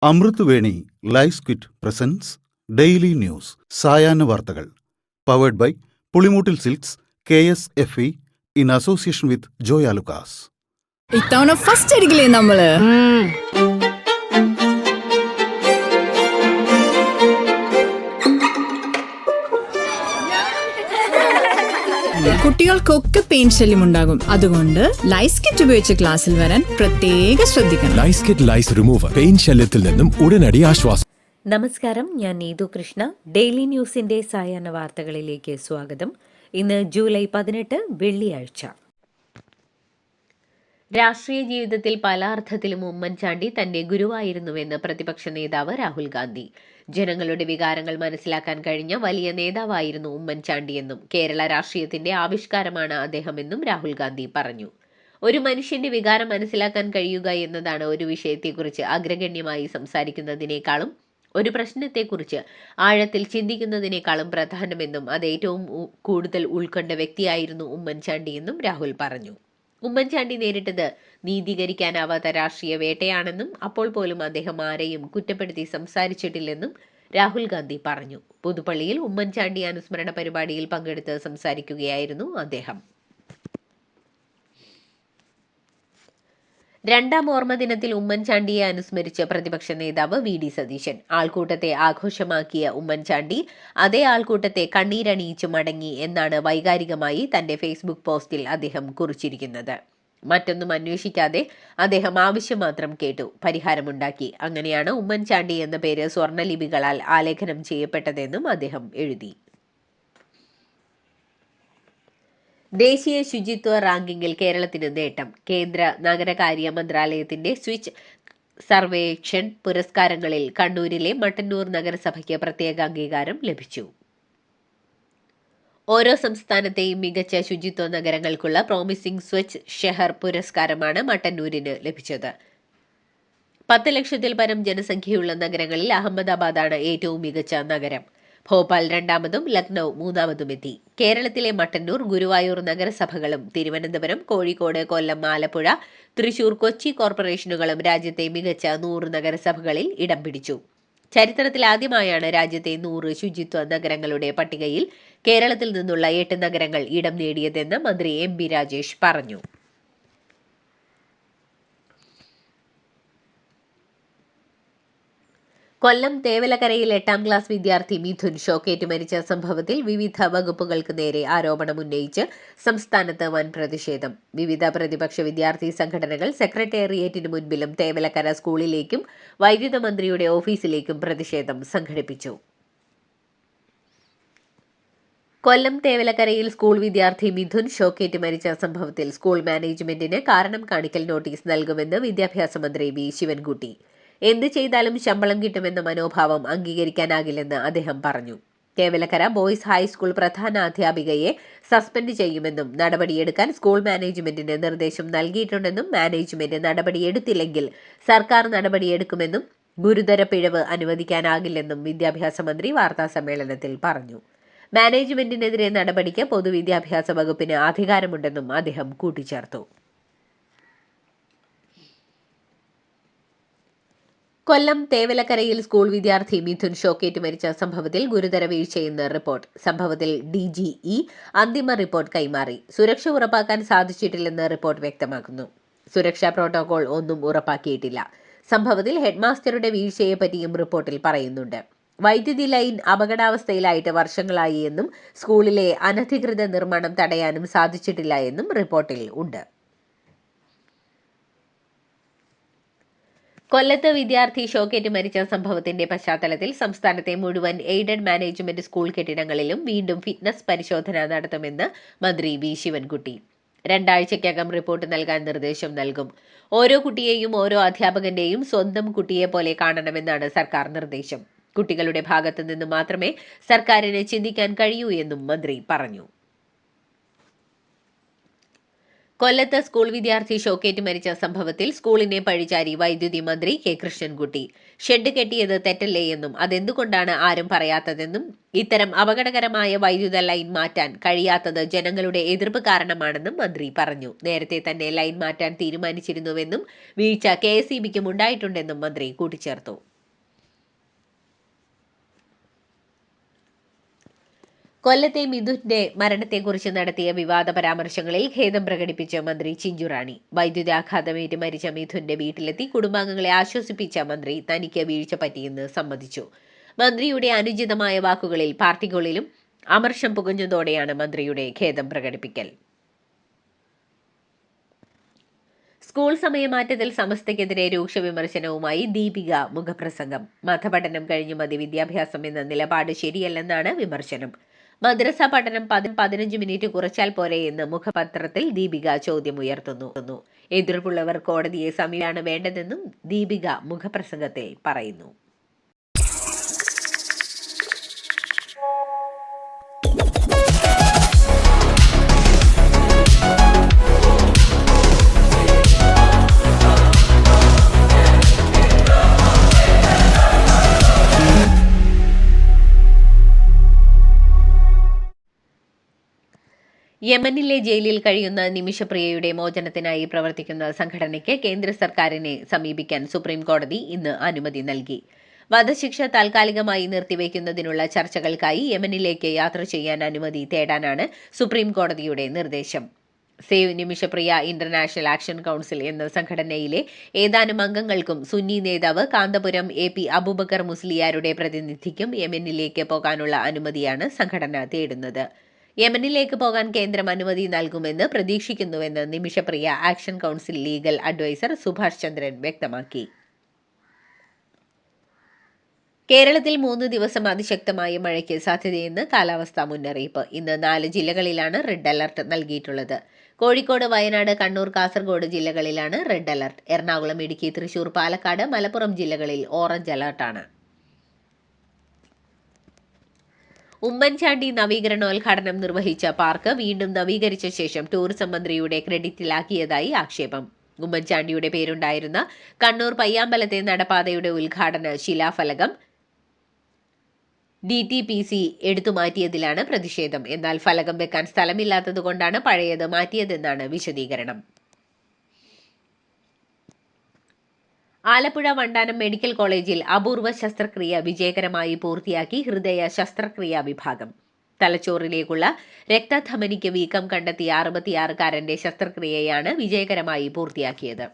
അമൃത് Veni life quit presents daily news സായാഹ്ന വാർത്തകൾ powered by Pulimoottil silks KSFE in association with Joyalukkas. ഇത്തവണ first അടിക്കില്ലേ നമ്മള്? കുട്ടികൾക്കൊക്കെ പെയിൻ ശല്യം ഉണ്ടാകും. അതുകൊണ്ട് ലൈസ് കിറ്റ് ഉപയോഗിച്ച് ക്ലാസ്സിൽ വരാൻ പ്രത്യേക ശ്രദ്ധിക്കണം. ലൈസ് കിറ്റ് ലൈസ് റിമൂവർ പെയിൻ ശല്യത്തിൽ നിന്നും ഉടനടി ആശ്വാസം. നമസ്കാരം, ഞാൻ നീതു കൃഷ്ണ. ഡെയിലി ന്യൂസിന്റെ സായാഹ്ന വാർത്തകളിലേക്ക് സ്വാഗതം. ഇന്ന് ജൂലൈ 18 വെള്ളിയാഴ്ച. രാഷ്ട്രീയ ജീവിതത്തിൽ പല അർത്ഥത്തിലും ഉമ്മൻചാണ്ടി തന്റെ ഗുരുവായിരുന്നുവെന്ന് പ്രതിപക്ഷ നേതാവ് രാഹുൽ ഗാന്ധി. ജനങ്ങളുടെ വികാരങ്ങൾ മനസ്സിലാക്കാൻ കഴിഞ്ഞ വലിയ നേതാവായിരുന്നു ഉമ്മൻചാണ്ടിയെന്നും കേരള രാഷ്ട്രീയത്തിന്റെ ആവിഷ്കാരമാണ് അദ്ദേഹമെന്നും രാഹുൽ ഗാന്ധി പറഞ്ഞു. ഒരു മനുഷ്യന്റെ വികാരം മനസ്സിലാക്കാൻ കഴിയുക എന്നതാണ് ഒരു വിഷയത്തെക്കുറിച്ച് അഗ്രഗണ്യമായി സംസാരിക്കുന്നതിനേക്കാളും ഒരു പ്രശ്നത്തെക്കുറിച്ച് ആഴത്തിൽ ചിന്തിക്കുന്നതിനേക്കാളും പ്രധാനമെന്നും അത് ഏറ്റവും കൂടുതൽ ഉൾക്കൊണ്ട വ്യക്തിയായിരുന്നു ഉമ്മൻചാണ്ടിയെന്നും രാഹുൽ പറഞ്ഞു. ഉമ്മൻചാണ്ടി നേരിട്ടത് നീതീകരിക്കാനാവാത്ത രാഷ്ട്രീയ വേട്ടയാണെന്നും അപ്പോൾ പോലും അദ്ദേഹം ആരെയും കുറ്റപ്പെടുത്തി സംസാരിച്ചിട്ടില്ലെന്നും രാഹുൽ ഗാന്ധി പറഞ്ഞു. പുതുപ്പള്ളിയിൽ ഉമ്മൻചാണ്ടി അനുസ്മരണ പരിപാടിയിൽ പങ്കെടുത്ത് സംസാരിക്കുകയായിരുന്നു അദ്ദേഹം. രണ്ടാം ഓർമ്മ ദിനത്തിൽ ഉമ്മൻചാണ്ടിയെ അനുസ്മരിച്ച് പ്രതിപക്ഷ നേതാവ് VD സതീശൻ. ആൾക്കൂട്ടത്തെ ആഘോഷമാക്കിയ ഉമ്മൻചാണ്ടി അതേ ആൾക്കൂട്ടത്തെ കണ്ണീരണിയിച്ചു മടങ്ങി എന്നാണ് വൈകാരികമായി തന്റെ ഫേസ്ബുക്ക് പോസ്റ്റിൽ അദ്ദേഹം കുറിച്ചിരിക്കുന്നത്. മറ്റൊന്നും അന്വേഷിക്കാതെ അദ്ദേഹം ആവശ്യം മാത്രം കേട്ടു, പരിഹാരമുണ്ടാക്കി. അങ്ങനെയാണ് ഉമ്മൻചാണ്ടി എന്ന പേര് സ്വർണ്ണലിപികളാൽ ആലേഖനം ചെയ്യപ്പെട്ടതെന്നും അദ്ദേഹം എഴുതി. ദേശീയ ശുചിത്വ റാങ്കിങ്ങിൽ കേരളത്തിന് നേട്ടം. കേന്ദ്ര നഗരകാര്യ മന്ത്രാലയത്തിന്റെ സ്വിച്ച് സർവേക്ഷൻ പുരസ്കാരങ്ങളിൽ കണ്ണൂരിലെ മട്ടന്നൂർ നഗരസഭയ്ക്ക് പ്രത്യേക അംഗീകാരം ലഭിച്ചു. ഓരോ സംസ്ഥാനത്തെയും മികച്ച ശുചിത്വ നഗരങ്ങൾക്കുള്ള പ്രോമിസിംഗ് സ്വച്ഛ് ഷെഹർ പുരസ്കാരമാണ് മട്ടന്നൂരിന് ലഭിച്ചത്. 10 ലക്ഷത്തിൽ പരം ജനസംഖ്യയുള്ള നഗരങ്ങളിൽ അഹമ്മദാബാദാണ് ഏറ്റവും മികച്ച നഗരം. ഭോപ്പാൽ രണ്ടാമതും ലക്നൌ മൂന്നാമതുമെത്തി. കേരളത്തിലെ മട്ടന്നൂർ, ഗുരുവായൂർ നഗരസഭകളും തിരുവനന്തപുരം, കോഴിക്കോട്, കൊല്ലം, ആലപ്പുഴ, തൃശൂർ, കൊച്ചി കോർപ്പറേഷനുകളും രാജ്യത്തെ മികച്ച 100 നഗരസഭകളിൽ ഇടം പിടിച്ചു. ചരിത്രത്തിൽ ആദ്യമായാണ് രാജ്യത്തെ 100 ശുചിത്വ നഗരങ്ങളുടെ പട്ടികയിൽ കേരളത്തിൽ നിന്നുള്ള 8 നഗരങ്ങൾ ഇടം നേടിയതെന്ന് മന്ത്രി MB രാജേഷ് പറഞ്ഞു. കൊല്ലം തേവലക്കരയിൽ 8ാം ക്ലാസ് വിദ്യാർത്ഥി മിഥുൻ ഷോക്കേറ്റ് മരിച്ച സംഭവത്തിൽ വിവിധ വകുപ്പുകൾക്ക് നേരെ ആരോപണമുന്നയിച്ച് സംസ്ഥാനത്ത് വൻ പ്രതിഷേധം. വിവിധ പ്രതിപക്ഷ വിദ്യാർത്ഥി സംഘടനകൾ സെക്രട്ടേറിയറ്റിന് മുൻപിലും തേവലക്കര സ്കൂളിലേക്കും വൈദ്യുത മന്ത്രിയുടെ ഓഫീസിലേക്കും പ്രതിഷേധം സംഘടിപ്പിച്ചു. കൊല്ലം തേവലക്കരയിൽ സ്കൂൾ വിദ്യാർത്ഥി മിഥുൻ ഷോക്കേറ്റ് മരിച്ച സംഭവത്തിൽ സ്കൂൾ മാനേജ്മെന്റിന് കാരണം കാണിക്കൽ നോട്ടീസ് നൽകുമെന്ന് വിദ്യാഭ്യാസ മന്ത്രി V ശിവൻകുട്ടി. എന്ത് ചെയ്താലും ശമ്പളം കിട്ടുമെന്ന മനോഭാവം അംഗീകരിക്കാനാകില്ലെന്ന് അദ്ദേഹം പറഞ്ഞു. തേവലക്കര ബോയ്സ് ഹൈസ്കൂൾ പ്രധാന അധ്യാപികയെ സസ്പെൻഡ് ചെയ്യുമെന്നും നടപടിയെടുക്കാൻ സ്കൂൾ മാനേജ്മെന്റിന് നിർദ്ദേശം നൽകിയിട്ടുണ്ടെന്നും മാനേജ്മെന്റ് നടപടിയെടുത്തില്ലെങ്കിൽ സർക്കാർ നടപടിയെടുക്കുമെന്നും ഗുരുതര പിഴവ് അനുവദിക്കാനാകില്ലെന്നും വിദ്യാഭ്യാസ മന്ത്രി വാർത്താസമ്മേളനത്തിൽ പറഞ്ഞു. മാനേജ്മെന്റിനെതിരെ നടപടിക്ക് പൊതുവിദ്യാഭ്യാസ വകുപ്പിന് അധികാരമുണ്ടെന്നും അദ്ദേഹം കൂട്ടിച്ചേർത്തു. കൊല്ലം തേവലക്കരയിൽ സ്കൂൾ വിദ്യാർത്ഥി മിഥുൻ ഷോക്കേറ്റ് മരിച്ച സംഭവത്തിൽ ഗുരുതര വീഴ്ചയെന്ന് റിപ്പോർട്ട്. സംഭവത്തിൽ DGE അന്തിമ റിപ്പോർട്ട് കൈമാറി. സുരക്ഷ ഉറപ്പാക്കാൻ സാധിച്ചിട്ടില്ലെന്ന് റിപ്പോർട്ട് വ്യക്തമാക്കുന്നു. സുരക്ഷാ പ്രോട്ടോകോൾ ഒന്നും ഉറപ്പാക്കിയിട്ടില്ല. സംഭവത്തിൽ ഹെഡ്മാസ്റ്ററുടെ വീഴ്ചയെപ്പറ്റിയും റിപ്പോർട്ടിൽ പറയുന്നുണ്ട്. വൈദ്യുതി ലൈൻ അപകടാവസ്ഥയിലായിട്ട് വർഷങ്ങളായി എന്നും സ്കൂളിലെ അനധികൃത നിർമ്മാണം തടയാനും സാധിച്ചിട്ടില്ല എന്നും റിപ്പോർട്ടിൽ ഉണ്ട്. കൊല്ലത്ത് വിദ്യാർത്ഥി ഷോക്കേറ്റ് മരിച്ച സംഭവത്തിന്റെ പശ്ചാത്തലത്തിൽ സംസ്ഥാനത്തെ മുഴുവൻ എയ്ഡഡ് മാനേജ്മെന്റ് സ്കൂൾ കെട്ടിടങ്ങളിലും വീണ്ടും ഫിറ്റ്നസ് പരിശോധന നടത്തുമെന്ന് മന്ത്രി V ശിവൻകുട്ടി. 2 ആഴ്ചയ്ക്കകം റിപ്പോർട്ട് നൽകാൻ നിർദ്ദേശം നൽകും. ഓരോ കുട്ടിയെയും ഓരോ അധ്യാപകന്റെയും സ്വന്തം കുട്ടിയെ പോലെ കാണണമെന്നാണ് സർക്കാർ നിർദ്ദേശം. കുട്ടികളുടെ ഭാഗത്തു നിന്ന് മാത്രമേ സർക്കാരിന് ചിന്തിക്കാൻ കഴിയൂ എന്നും മന്ത്രി പറഞ്ഞു. കൊല്ലത്ത് സ്കൂൾ വിദ്യാർത്ഥി ഷോക്കേറ്റ് മരിച്ച സംഭവത്തിൽ സ്കൂളിനെ പഴിചാരി വൈദ്യുതി മന്ത്രി K കൃഷ്ണൻകുട്ടി. ഷെഡ് കെട്ടിയത് തെറ്റല്ലേ എന്നും അതെന്തുകൊണ്ടാണ് ആരും പറയാത്തതെന്നും ഇത്തരം അപകടകരമായ വൈദ്യുത ലൈൻ മാറ്റാൻ കഴിയാത്തത് ജനങ്ങളുടെ എതിർപ്പ് കാരണമാണെന്നും മന്ത്രി പറഞ്ഞു. നേരത്തെ തന്നെ ലൈൻ മാറ്റാൻ തീരുമാനിച്ചിരുന്നുവെന്നും വീഴ്ച KSEBിക്കും ഉണ്ടായിട്ടുണ്ടെന്നും മന്ത്രി കൂട്ടിച്ചേർത്തു. കൊല്ലത്തെ മിഥുന്റെ മരണത്തെക്കുറിച്ച് നടത്തിയ വിവാദ പരാമർശങ്ങളിൽ ഖേദം പ്രകടിപ്പിച്ച മന്ത്രി ചിഞ്ചുറാണി. വൈദ്യുതാഘാതമേറ്റ് മരിച്ച മിഥുന്റെ വീട്ടിലെത്തി കുടുംബാംഗങ്ങളെ ആശ്വസിപ്പിച്ച മന്ത്രി തനിക്ക് വീഴ്ച പറ്റിയെന്ന് സമ്മതിച്ചു. മന്ത്രിയുടെ അനുചിതമായ വാക്കുകളിൽ പാർട്ടിക്കുള്ളിലും അമർഷം പുകഞ്ഞതോടെയാണ് മന്ത്രിയുടെ ഖേദം പ്രകടിപ്പിക്കൽ. സ്കൂൾ സമയമാറ്റത്തിൽ സമസ്തയ്ക്കെതിരെ രൂക്ഷ വിമർശനവുമായി ദീപിക മുഖപ്രസംഗം. മതപഠനം കഴിഞ്ഞ് മതി വിദ്യാഭ്യാസം എന്ന നിലപാട് ശരിയല്ലെന്നാണ് വിമർശനം. മദ്രസ പഠനം 15 മിനിറ്റ് കുറച്ചാൽ പോരെ എന്ന് മുഖപത്രത്തിൽ ദീപിക ചോദ്യമുയർത്തുന്നു. എതിർപ്പുള്ളവർ കോടതിയെ സമീപിക്കുകയാണ് വേണ്ടതെന്നും ദീപിക മുഖപ്രസംഗത്തിൽ പറയുന്നു. യമനിലെ ജയിലിൽ കഴിയുന്ന നിമിഷപ്രിയയുടെ മോചനത്തിനായി പ്രവർത്തിക്കുന്ന സംഘടനയ്ക്ക് കേന്ദ്ര സർക്കാരിനെ സമീപിക്കാൻ സുപ്രീം കോടതി ഇന്ന് അനുമതി നൽകി. വധശിക്ഷ താൽക്കാലികമായി നിർത്തിവെക്കുന്നതിനുള്ള ചർച്ചകൾക്കായി യമനിലേക്ക് യാത്ര ചെയ്യാൻ അനുമതി തേടാനാണ് സുപ്രീം കോടതിയുടെ നിർദ്ദേശം. Save Nimisha Priya international action council എന്ന സംഘടനയിലെ ഏതാനും അംഗങ്ങൾക്കും സുന്നി നേതാവ് കാന്തപുരം AP അബൂബക്കർ മുസ്ലിയാരുടെ പ്രതിനിധിക്കും യമനിലേക്ക് പോകാനുള്ള അനുമതിയാണ് സംഘടന തേടുന്നത്. യമനിലേക്ക് പോകാൻ കേന്ദ്രം അനുമതി നൽകുമെന്ന് പ്രതീക്ഷിക്കുന്നുവെന്ന് Nimishapriya action council legal adviser Subhash Chandran വ്യക്തമാക്കി. കേരളത്തിൽ 3 ദിവസം അതിശക്തമായ മഴയ്ക്ക് സാധ്യതയെന്ന് കാലാവസ്ഥാ മുന്നറിയിപ്പ്. ഇന്ന് 4 ജില്ലകളിലാണ് റെഡ് അലർട്ട് നൽകിയിട്ടുള്ളത്. കോഴിക്കോട്, വയനാട്, കണ്ണൂർ, കാസർഗോഡ് ജില്ലകളിലാണ് റെഡ് അലർട്ട്. എറണാകുളം, ഇടുക്കി, തൃശൂർ, പാലക്കാട്, മലപ്പുറം ജില്ലകളിൽ ഓറഞ്ച് അലർട്ടാണ്. ഉമ്മൻചാണ്ടി നവീകരണോദ്ഘാടനം നിർവഹിച്ച പാർക്ക് വീണ്ടും നവീകരിച്ച ശേഷം ടൂറിസം മന്ത്രിയുടെ ക്രെഡിറ്റിലാക്കിയതായി ആക്ഷേപം. ഉമ്മൻചാണ്ടിയുടെ പേരുണ്ടായിരുന്ന കണ്ണൂർ പയ്യാമ്പലത്തെ നടപ്പാതയുടെ ഉദ്ഘാടന ശിലാഫലകം DTPC എടുത്തുമാറ്റിയതിലാണ് പ്രതിഷേധം. എന്നാൽ ഫലകം വെക്കാൻ സ്ഥലമില്ലാത്തതുകൊണ്ടാണ് പഴയത് മാറ്റിയതെന്നാണ് വിശദീകരണം. ആലപ്പുഴ വണ്ടാനം മെഡിക്കൽ കോളേജിൽ അപൂർവ ശസ്ത്രക്രിയ വിജയകരമായി പൂർത്തിയാക്കി ഹൃദയ ശസ്ത്രക്രിയ വിഭാഗം. തലച്ചോറിലേക്കുള്ള രക്തധമനിക്ക് വീക്കം കണ്ടെത്തിയ 66-കാരന്റെ ശസ്ത്രക്രിയയാണ് വിജയകരമായി പൂർത്തിയാക്കിയത്.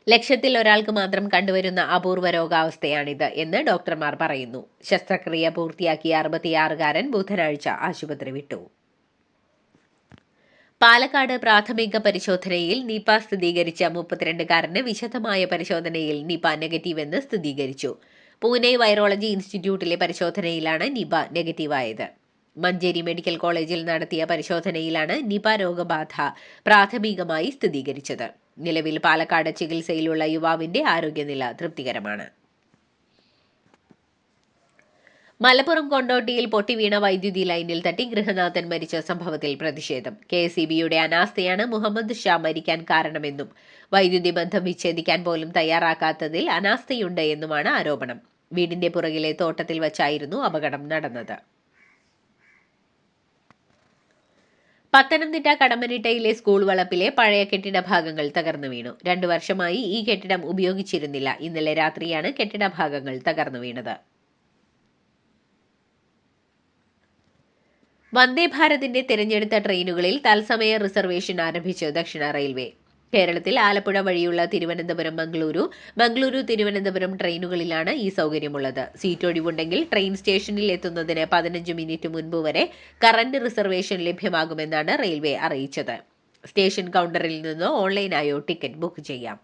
ലക്ഷത്തിൽ ഒരാൾക്ക് മാത്രം കണ്ടുവരുന്ന അപൂർവ രോഗാവസ്ഥയാണിത് എന്ന് ഡോക്ടർമാർ പറയുന്നു. ശസ്ത്രക്രിയ പൂർത്തിയാക്കിയ 66-കാരൻ ബുധനാഴ്ച ആശുപത്രി വിട്ടു. പാലക്കാട് പ്രാഥമിക പരിശോധനയിൽ നിപ സ്ഥിരീകരിച്ച 32-കാരന് വിശദമായ പരിശോധനയിൽ നിപ നെഗറ്റീവ് എന്ന് സ്ഥിരീകരിച്ചു. പൂനെ വൈറോളജി ഇൻസ്റ്റിറ്റ്യൂട്ടിലെ പരിശോധനയിലാണ് നിപ നെഗറ്റീവായത്. മഞ്ചേരി മെഡിക്കൽ കോളേജിൽ നടത്തിയ പരിശോധനയിലാണ് നിപ രോഗബാധ പ്രാഥമികമായി സ്ഥിരീകരിച്ചത്. നിലവിൽ പാലക്കാട് ചികിത്സയിലുള്ള യുവാവിന്റെ ആരോഗ്യനില തൃപ്തികരമാണ്. മലപ്പുറം കൊണ്ടോട്ടിയിൽ പൊട്ടിവീണ വൈദ്യുതി ലൈനിൽ തട്ടി ഗൃഹനാഥൻ മരിച്ച സംഭവത്തിൽ പ്രതിഷേധം. KSEBയുടെ അനാസ്ഥയാണ് മുഹമ്മദ് ഷാ മരിക്കാൻ കാരണമെന്നും വൈദ്യുതി ബന്ധം വിച്ഛേദിക്കാൻ പോലും തയ്യാറാക്കാത്തതിൽ അനാസ്ഥയുണ്ട് എന്നുമാണ് ആരോപണം. വീടിന്റെ പുറകിലെ തോട്ടത്തിൽ വച്ചായിരുന്നു അപകടം നടന്നത്. പത്തനംതിട്ട കടമ്മനിട്ടയിലെ സ്കൂൾ വളപ്പിലെ പഴയ കെട്ടിട ഭാഗങ്ങൾ തകർന്നു വീണു. 2 വർഷമായി ഈ കെട്ടിടം ഉപയോഗിച്ചിരുന്നില്ല. ഇന്നലെ രാത്രിയാണ് കെട്ടിട ഭാഗങ്ങൾ തകർന്നു വീണത്. വന്ദേ ഭാരതിന്റെ തിരഞ്ഞെടുത്ത ട്രെയിനുകളിൽ തത്സമയ റിസർവേഷൻ ആരംഭിച്ച് ദക്ഷിണ റെയിൽവേ. കേരളത്തിൽ ആലപ്പുഴ വഴിയുള്ള തിരുവനന്തപുരം മംഗളൂരു തിരുവനന്തപുരം ട്രെയിനുകളിലാണ് ഈ സൗകര്യമുള്ളത്. സീറ്റൊഴിവുണ്ടെങ്കിൽ ട്രെയിൻ സ്റ്റേഷനിൽ എത്തുന്നതിന് 15 മിനിറ്റ് മുൻപ് വരെ കറന്റ് റിസർവേഷൻ ലഭ്യമാകുമെന്നാണ് റെയിൽവേ അറിയിച്ചത്. സ്റ്റേഷൻ കൗണ്ടറിൽ നിന്ന് ഓൺലൈനായോ ടിക്കറ്റ് ബുക്ക് ചെയ്യാം.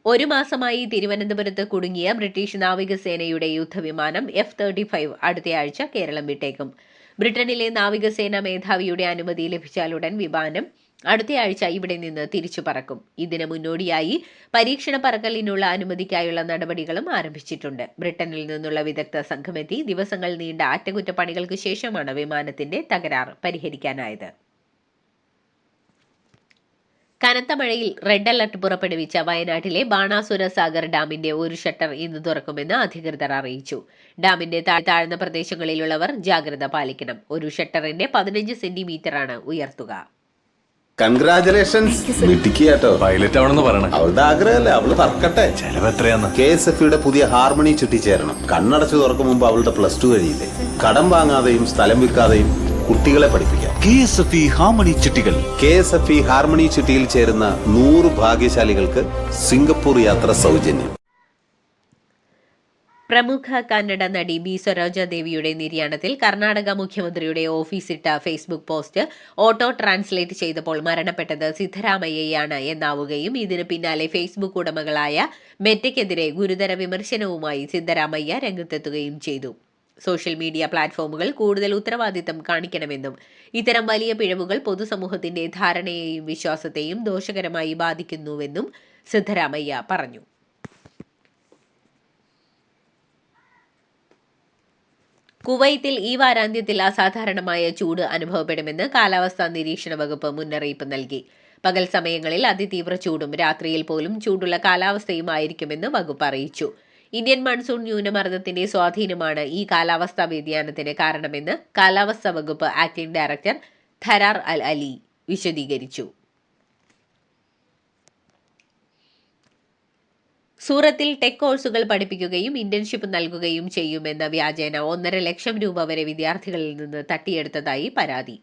1 മാസമായി തിരുവനന്തപുരത്ത് കുടുങ്ങിയ ബ്രിട്ടീഷ് നാവികസേനയുടെ യുദ്ധവിമാനം F-35 അടുത്തയാഴ്ച കേരളം വിട്ടേക്കും. ബ്രിട്ടനിലെ നാവികസേന മേധാവിയുടെ അനുമതി ലഭിച്ചാലുടൻ വിമാനം അടുത്തയാഴ്ച ഇവിടെ നിന്ന് തിരിച്ചു പറക്കും. ഇതിന് മുന്നോടിയായി പരീക്ഷണ പറക്കലിനുള്ള അനുമതിക്കായുള്ള നടപടികളും ആരംഭിച്ചിട്ടുണ്ട്. ബ്രിട്ടനിൽ നിന്നുള്ള വിദഗ്ധ സംഘമെത്തി ദിവസങ്ങൾ നീണ്ട അറ്റകുറ്റപ്പണികൾക്ക് ശേഷമാണ് വിമാനത്തിന്റെ തകരാർ പരിഹരിക്കാനായത്. കനത്ത മഴയിൽ റെഡ് അലർട്ട് പുറപ്പെടുവിച്ച വയനാട്ടിലെ ബാണാസുര സാഗർ ഡാമിന്റെ ഒരു ഷട്ടർ ഇന്ന് തുറക്കുമെന്ന് അധികൃതർ അറിയിച്ചു. ഡാമിന്റെ താഴ്ന്ന പ്രദേശങ്ങളിലുള്ളവർ ജാഗ്രത പാലിക്കണം. ഒരു ഷട്ടറിന്റെ 15 സെന്റിമീറ്ററാണ് ഉയർത്തുക. കൺഗ്രാചുലേഷൻസ്. മിടുക്കിയാട്ടോ. പൈലറ്റ് ആവണമെന്ന് പറയണേ. അവളുടെ ആഗ്രഹമല്ലേ, അവള് പറക്കട്ടെ. ചെലവ് എത്രയാന്ന്? KSFE പുതിയ ഹാർമണി ചുറ്റി ചേരണം. കണ്ണടച്ചു തുറക്കും മുമ്പ് അവളുടെ +2 കഴിയില്ലേ. കടം വാങ്ങാതെയും സ്ഥലം വിൽക്കാതെയും കുട്ടികളെ പഠിപ്പിക്കാം. KSFE ഹാർമണി ചിട്ടികൾ. KSFE ഹാർമണി ചുറ്റിയിൽ ചേരുന്ന 100 ഭാഗ്യശാലികൾക്ക് സിംഗപ്പൂർ യാത്ര സൗജന്യം. പ്രമുഖ കന്നഡ നടി ബി സരോജ ദേവിയുടെ നിര്യാണത്തിൽ കർണാടക മുഖ്യമന്ത്രിയുടെ ഓഫീസിട്ട ഫേസ്ബുക്ക് പോസ്റ്റ് ഓട്ടോ ട്രാൻസ്ലേറ്റ് ചെയ്തപ്പോൾ മരണപ്പെട്ടത് സിദ്ധരാമയ്യയാണ് എന്നാവുകയും ഇതിന് പിന്നാലെ ഫേസ്ബുക്ക് ഉടമകളായ മെറ്റയ്ക്കെതിരെ ഗുരുതര വിമർശനവുമായി സിദ്ധരാമയ്യ രംഗത്തെത്തുകയും ചെയ്തു. സോഷ്യൽ മീഡിയ പ്ലാറ്റ്ഫോമുകൾ കൂടുതൽ ഉത്തരവാദിത്തം കാണിക്കണമെന്നും ഇത്തരം വലിയ പിഴവുകൾ പൊതുസമൂഹത്തിന്റെ ധാരണയെയും വിശ്വാസത്തെയും ദോഷകരമായി ബാധിക്കുന്നുവെന്നും സിദ്ധരാമയ്യ പറഞ്ഞു. കുവൈത്തിൽ ഈ വാരാന്ത്യത്തിൽ അസാധാരണമായ ചൂട് അനുഭവപ്പെടുമെന്ന് കാലാവസ്ഥാ നിരീക്ഷണ വകുപ്പ് മുന്നറിയിപ്പ് നൽകി. പകൽ സമയങ്ങളിൽ അതിതീവ്ര ചൂടും രാത്രിയിൽ പോലും ചൂടുള്ള കാലാവസ്ഥയുമായിരിക്കുമെന്ന് വകുപ്പ് അറിയിച്ചു. ഇന്ത്യൻ മൺസൂൺ ന്യൂനമർദ്ദത്തിന്റെ സ്വാധീനമാണ് ഈ കാലാവസ്ഥാ വ്യതിയാനത്തിന് കാരണമെന്ന് കാലാവസ്ഥാ വകുപ്പ് ആക്ടിംഗ് ഡയറക്ടർ ഥരാർ അൽ അലി വിശദീകരിച്ചു. സൂറത്തിൽ ടെക് കോഴ്സുകൾ പഠിപ്പിക്കുകയും ഇന്റേൺഷിപ്പ് നൽകുകയും ചെയ്യുമെന്ന വ്യാജേന 1.5 ലക്ഷം രൂപ വരെ വിദ്യാർത്ഥികളിൽ നിന്ന് തട്ടിയെടുത്തതായി പരാതി.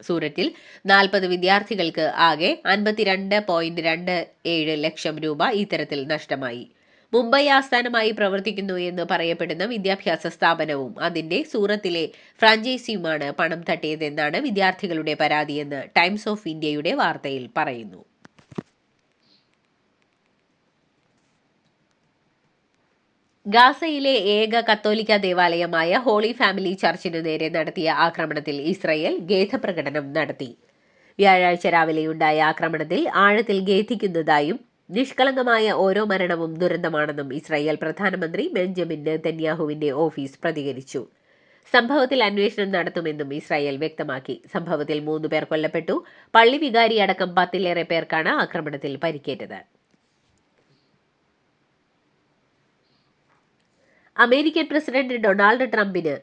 സൂറത്തിൽ 40 വിദ്യാർത്ഥികൾക്ക് ആകെ 52.27 ലക്ഷം രൂപ ഇത്തരത്തിൽ നഷ്ടമായി. മുംബൈ ആസ്ഥാനമായി പ്രവർത്തിക്കുന്നു എന്ന് പറയപ്പെടുന്ന വിദ്യാഭ്യാസ സ്ഥാപനവും അതിന്റെ സൂറത്തിലെ ഫ്രാഞ്ചൈസിയുമാണ് പണം തട്ടിയതെന്നാണ് വിദ്യാർത്ഥികളുടെ പരാതിയെന്ന് ടൈംസ് ഓഫ് ഇന്ത്യയുടെ വാർത്തയിൽ പറയുന്നു. ഗാസയിലെ ഏക കത്തോലിക്ക ദേവാലയമായ ഹോളി ഫാമിലി ചർച്ചിനു നേരെ നടത്തിയ ആക്രമണത്തിൽ ഇസ്രയേൽ ഖേദപ്രകടനം നടത്തി. വ്യാഴാഴ്ച രാവിലെയുണ്ടായ ആക്രമണത്തിൽ ആഴത്തിൽ ഖേദിക്കുന്നതായും നിഷ്കളങ്കമായ ഓരോ മരണവും ദുരന്തമാണെന്നും ഇസ്രയേൽ പ്രധാനമന്ത്രി ബെഞ്ചമിൻ നെതന്യാഹുവിന്റെ ഓഫീസ് പ്രതികരിച്ചു. സംഭവത്തിൽ അന്വേഷണം നടത്തുമെന്നും ഇസ്രായേൽ വ്യക്തമാക്കി. സംഭവത്തിൽ 3 പേർ കൊല്ലപ്പെട്ടു. പള്ളി വികാരി അടക്കം 10-ലേറെ പേർക്കാണ് ആക്രമണത്തിൽ പരിക്കേറ്റത്. അമേരിക്കൻ പ്രസിഡന്റ് ഡൊണാൾഡ് ട്രംപിന്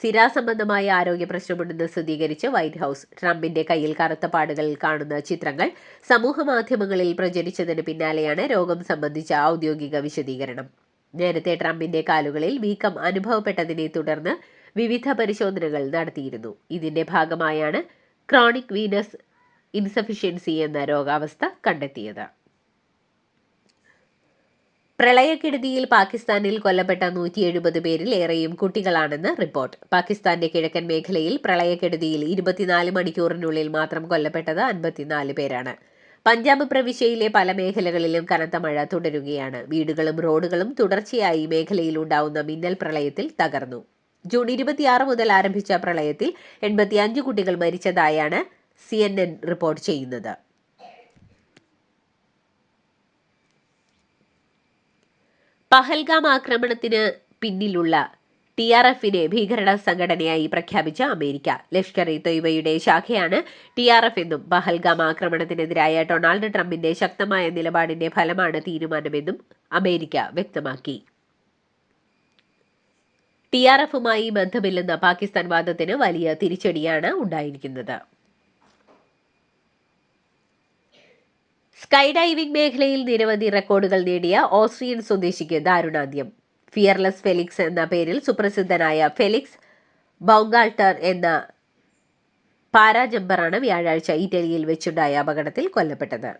സിരാസംബന്ധമായ ആരോഗ്യ പ്രശ്നമുണ്ടെന്ന് സ്ഥിരീകരിച്ച് വൈറ്റ് ഹൌസ്. ട്രംപിന്റെ കയ്യിൽ കറുത്ത പാടുകൾ കാണുന്ന ചിത്രങ്ങൾ സമൂഹമാധ്യമങ്ങളിൽ പ്രചരിച്ചതിന് പിന്നാലെയാണ് രോഗം സംബന്ധിച്ച ഔദ്യോഗിക വിശദീകരണം. നേരത്തെ ട്രംപിന്റെ കാലുകളിൽ വീക്കം അനുഭവപ്പെട്ടതിനെ തുടർന്ന് വിവിധ പരിശോധനകൾ നടത്തിയിരുന്നു. ഇതിന്റെ ഭാഗമായാണ് ക്രോണിക് വീനസ് ഇൻസഫിഷ്യൻസി എന്ന രോഗാവസ്ഥ കണ്ടെത്തിയത്. പ്രളയക്കെടുതിയിൽ പാകിസ്ഥാനിൽ കൊല്ലപ്പെട്ട 170 പേരിൽ ഏറെയും കുട്ടികളാണെന്ന് റിപ്പോർട്ട്. പാകിസ്ഥാന്റെ കിഴക്കൻ മേഖലയിൽ പ്രളയക്കെടുതിയിൽ 24 മണിക്കൂറിനുള്ളിൽ മാത്രം കൊല്ലപ്പെട്ടത് 54 പേരാണ്. പഞ്ചാബ് പ്രവിശ്യയിലെ പല മേഖലകളിലും കനത്ത മഴ തുടരുകയാണ്. വീടുകളും റോഡുകളും തുടർച്ചയായി മേഖലയിൽ ഉണ്ടാവുന്ന മിന്നൽ പ്രളയത്തിൽ തകർന്നു. ജൂൺ 26 മുതൽ ആരംഭിച്ച പ്രളയത്തിൽ 85 കുട്ടികൾ മരിച്ചതായാണ് CNN റിപ്പോർട്ട് ചെയ്യുന്നത്. പഹൽഗാം ആക്രമണത്തിന് പിന്നിലുള്ള TRFനെ ഭീകര സംഘടനയായി പ്രഖ്യാപിച്ച അമേരിക്ക. ലഷ്കർ ഇ തൊയ്ബയുടെ ശാഖയാണ് TRF എന്നും പഹൽഗാം ആക്രമണത്തിനെതിരായ ഡൊണാൾഡ് ട്രംപിന്റെ ശക്തമായ നിലപാടിന്റെ ഫലമാണ് തീരുമാനമെന്നും അമേരിക്ക വ്യക്തമാക്കി. TRFുമായി ബന്ധമില്ലെന്ന പാകിസ്ഥാൻ വാദത്തിന് വലിയ തിരിച്ചടിയാണ് ഉണ്ടായിരിക്കുന്നത്. സ്കൈ ഡൈവിംഗ് മേഖലയിൽ നിരവധി റെക്കോർഡുകൾ നേടിയ ഓസ്ട്രിയൻ സ്വദേശിക്ക് ദാരുണാന്ത്യം. ഫിയർലെസ് ഫെലിക്സ് എന്ന പേരിൽ സുപ്രസിദ്ധനായ ഫെലിക്സ് ബൗങ്കാൾട്ടർ എന്ന പാരാജമ്പറാണ് വ്യാഴാഴ്ച ഇറ്റലിയിൽ വെച്ചുണ്ടായ അപകടത്തിൽ കൊല്ലപ്പെട്ടത്.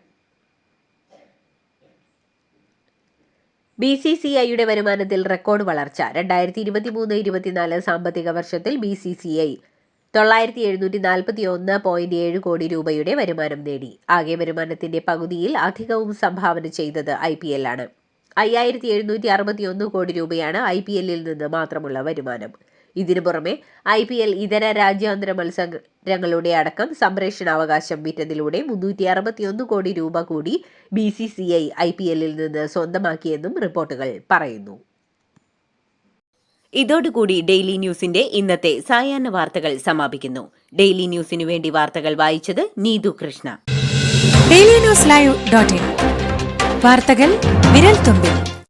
BCCIയുടെ വരുമാനത്തിൽ റെക്കോർഡ് വളർച്ച. 2023-24 സാമ്പത്തിക വർഷത്തിൽ BCCI 9,741.7 കോടി രൂപയുടെ വരുമാനം നേടി. ആകെ വരുമാനത്തിന്റെ പകുതിയിൽ അധികവും സംഭാവന ചെയ്തത് IPL ആണ്. 5,761 കോടി രൂപയാണ് IPLൽ നിന്ന് മാത്രമുള്ള വരുമാനം. ഇതിനു പുറമെ IPL ഇതര രാജ്യാന്തര മത്സരങ്ങളുടെ അടക്കം സംപ്രേഷണാവകാശം വിറ്റതിലൂടെ 361 കോടി രൂപ കൂടി BCCI IPLൽ നിന്ന് സ്വന്തമാക്കിയെന്നും റിപ്പോർട്ടുകൾ പറയുന്നു. ഇതോടുകൂടി ഡെയിലി ന്യൂസിന്റെ ഇന്നത്തെ സായാഹ്ന വാർത്തകൾ സമാപിക്കുന്നു. ഡെയിലി ന്യൂസിനു വേണ്ടി വാർത്തകൾ വായിച്ചത് നീതു കൃഷ്ണ. DailyNewsLive.in വാർത്തകൾ വിരൽ തുമ്പിൽ.